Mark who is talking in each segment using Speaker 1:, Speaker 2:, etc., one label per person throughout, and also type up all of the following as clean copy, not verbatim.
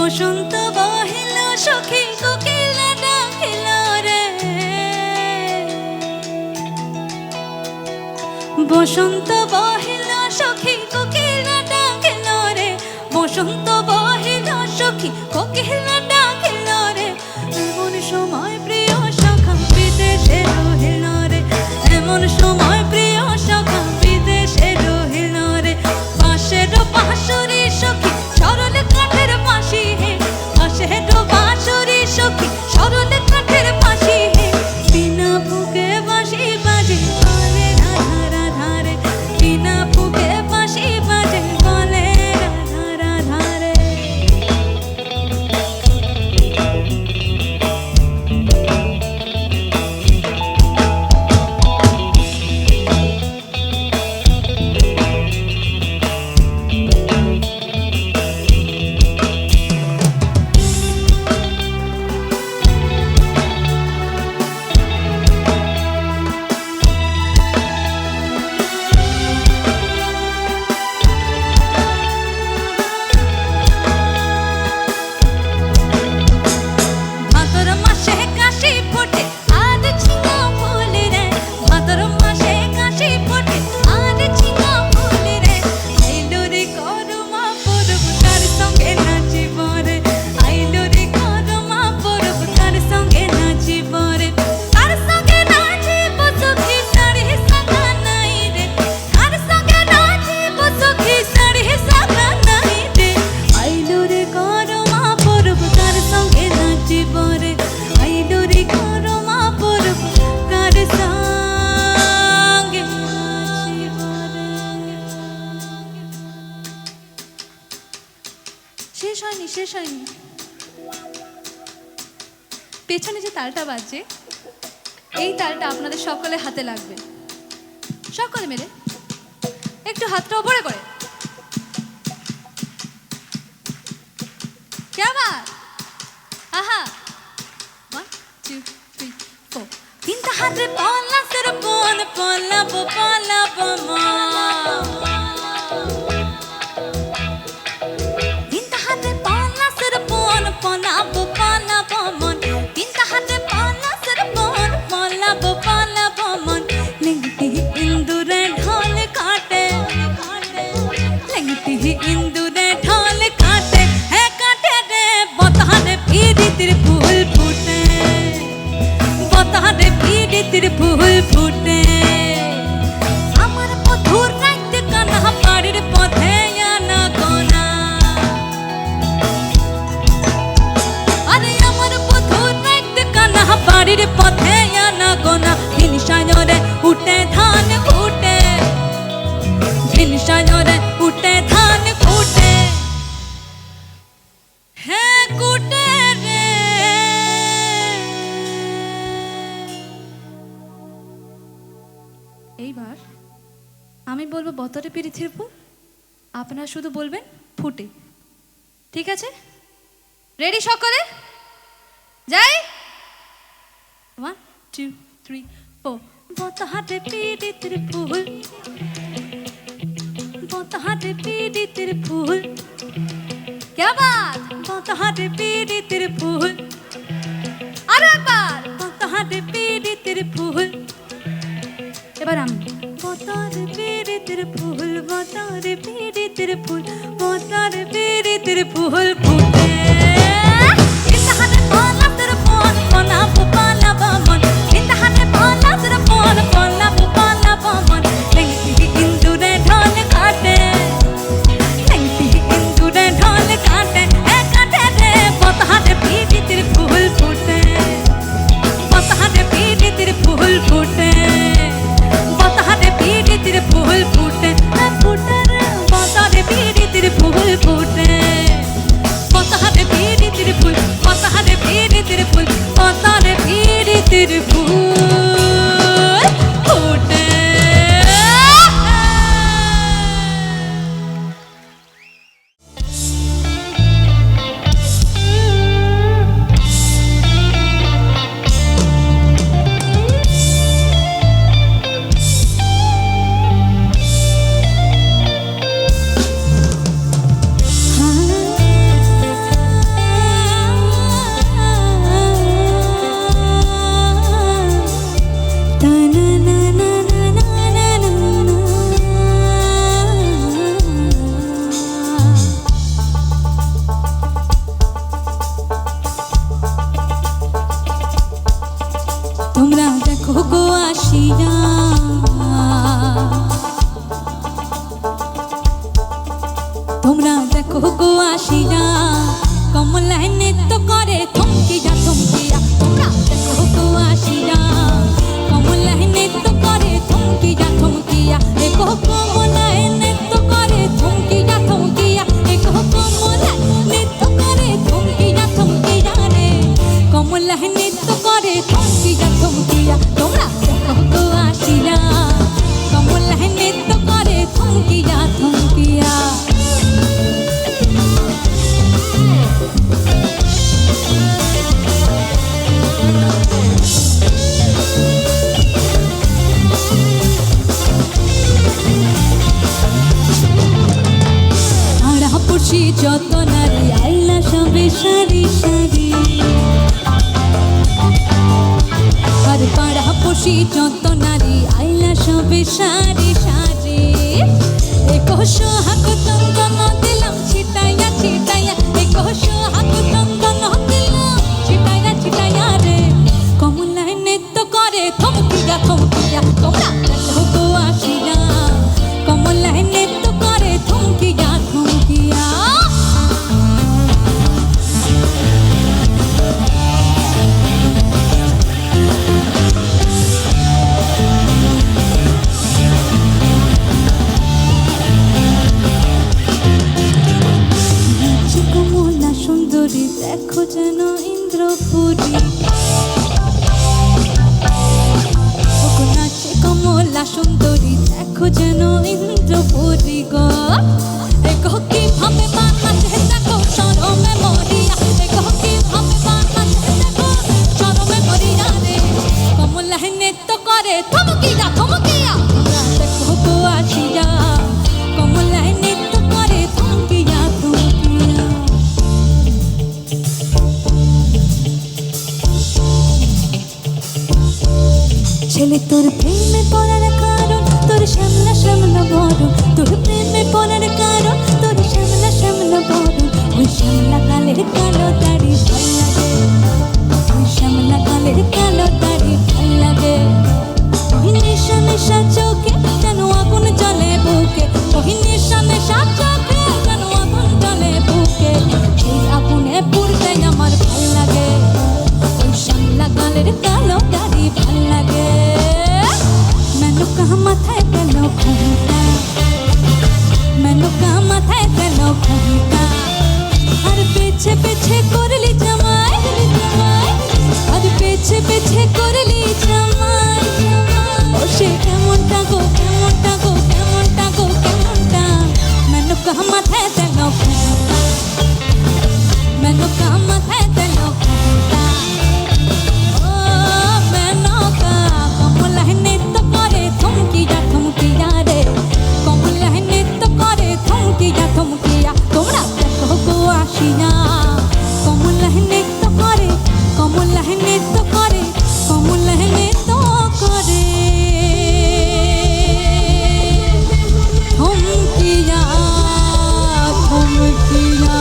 Speaker 1: বসন্ত বহিল সখী কোকিলা ডাকিল রে, বসন্ত বহিল সখী কোকিলা ডাকিল রে, বসন্ত বহিল সখী কোকিলা ডাকিল রে। এমন সময় প্রিয় সখা বিদেশে রহিল রে, এমন সময় প্রিয় সখা বিদেশে রহিল রে। পাশের বাঁশরি সখী সরল কাঠের বাঁশি হে, পাশের বাঁশরি সখী সরল কাঠের বাঁশি হে। বিনা ফুকে বাঁশি বাজে বলে রাধা রাধা রে, বিনা ফুকে বাঁশি বাজে বলে রাধা রাধা রে। শেষ হয়নি। পেছনে যে তালটা বাজছে এই তালটা আপনাদের সকলে হাতে লাগবে, সকলে মিলে একটু হাতটা উপরে করে। কেমন? আহা, 1 2 3 4। তিনটা হাতে পলা সর পন পলাবো পলাবো মা, পলাবো পলাবো মন, তিনটা হাতে পলা সর পন পলাবো পলাবো মন। লেংটি ইন্দুরে ঢোল কাটে, লেংটি ইন্দুরে ঢোল কাটে, হ্যাঁ কাটে রে বতারে পিরিতির ফুল ফুটে, বতারে পিরিতির ফুল ফুটে। আমার মধুর রাইতে কানা বাড়ির পথে আনা গোনা, বাড়ির পথে আনা গোনা। ঝিনসায়রে উঠে ধান উঠে, ঝিনসায়রে উঠে ধান উঠে, হ্যাঁ কুটে রে। এইবার আমি বলবো বতরে পিরিথির ফুল, আপনারা শুধু বলবেন ফুটে, ঠিক আছে? রেডি সকলে? যাই, 1 2 3 4। বতারে পিরিতির ফুল, বতারে পিরিতির ফুল, क्या बात? বতারে পিরিতির ফুল, আরো একবার বতারে পিরিতির ফুল। এবার আমি বতারে পিরিতির ফুল, বতারে পিরিতির ফুল, বতারে পিরিতির ফুল ফুটে। ফুটে তোমরা দেখো গো আসিয়া কমলায় নৃত্য করে থমকিয়া থমকিয়া। তোমরা দেখো গো আসিয়া কমলায় নৃত্য করে থমকিয়া থমকিয়া। দেখো কমলায় নৃত্য করে থমকিয়া থমকিয়া। দেখো কমলায় নৃত্য করে থমকিয়া থমকিয়া রে। কমলায় নৃত্য করে থমকিয়া থমকিয়া। তোমরা দেখো গো আসিয়া কমলায় নৃত্য করে থমকিয়া থমকিয়া। পাড়াপড়শি যত নারী আইলা সবে সারি সারি। আর পাড়াপড়শি যত নারী আইলা সবে সারি সারি। একো সোহাগ চন্দন দিলাম ছিটাইয়া ছিটাইয়া। একো সোহাগ চন্দন দিলাম ছিটাইয়া ছিটাইয়া রে। কমলায় নৃত্য করে থমকিয়া থমকিয়া। তোমরা দেখো গো আসিয়া কমলায় নৃত্য করে থমকিয়া থমকিয়া। কমলা সুন্দরী দেখো যেন ইন্দ্রপুরী। নাচে কমলা সুন্দরী দেখো যেন ইন্দ্রপুরী গো। দেখো কিভাবে বানাচ্ছে দেখো শরমে মরিয়া। দেখো কিভাবে বানাচ্ছে দেখো শরমে মরিয়া রে। কমলায় নৃত্য করে থমকিয়া থমকিয়া। দেখো গো আসিয়া কমলায় নৃত্য করে থমকিয়া থমকিয়া। ছেলে তোর প্রেমে পড়ার কারণ তোর শ্যামলা শ্যামলা বরণ। তোর প্রেমে পড়ার কারণ তোর শ্যামলা শ্যামলা বরণ। ওই শ্যামলা কালের কালো দাড়ি ভাল লাগে। ওই শ্যামলা কালের কালো দাড়ি ভাল লাগে। ওই নেশা নেশা চোখে যেন আগুন জ্বলে বুকে। ওই নেশা নেশা চোখে যেন আগুন জ্বলে বুকে। সেই আগুনে পুড়তে আমার ভাল লাগে। ওই শ্যামলা কালের কালো দাড়ি ভাল লাগে। মেনকা মাথায় গেল ঘুমটা। মেনকা মাথায় গেল ঘুমটা। আর পেছে পেছে করলি জামাই জামাই। আর পেছে পেছে করলি জামাই জামাই। ও সে কেমনটা গো কেমনটা গো কেমনটা গো কেমনটা। মেনকা মাথায় গেল ঘুমটা। মেনকা মাথায় গেল ঘুমটা। ও মেনকা কমলায় নৃত্য করে থমকিয়া থমকিয়া রে। কমলায় নৃত্য করে থমকিয়া থমকিয়া। তোমরা দেখো গো আসিয়া কমলায় নৃত্য করে কমলায় নৃত্য করে কমলায় নৃত্য করে থমকিয়া থমকিয়া।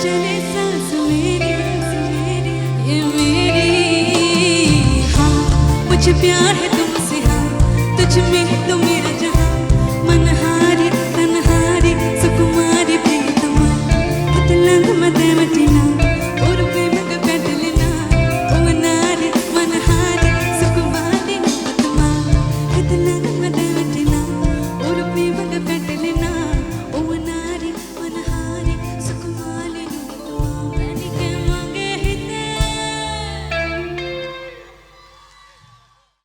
Speaker 1: चले सांस मेरी ये मेरी हाँ मुझे प्यार है तुमसे हाँ तुझ में तो मेरा जहाँ मनहारी तनहारी सुकुमारी प्रीतमा कितलंग मते मटिना और प्रेमग पेटलिना ओ नारी मनहारी सुकुमारी प्रीतमा कितलंग मते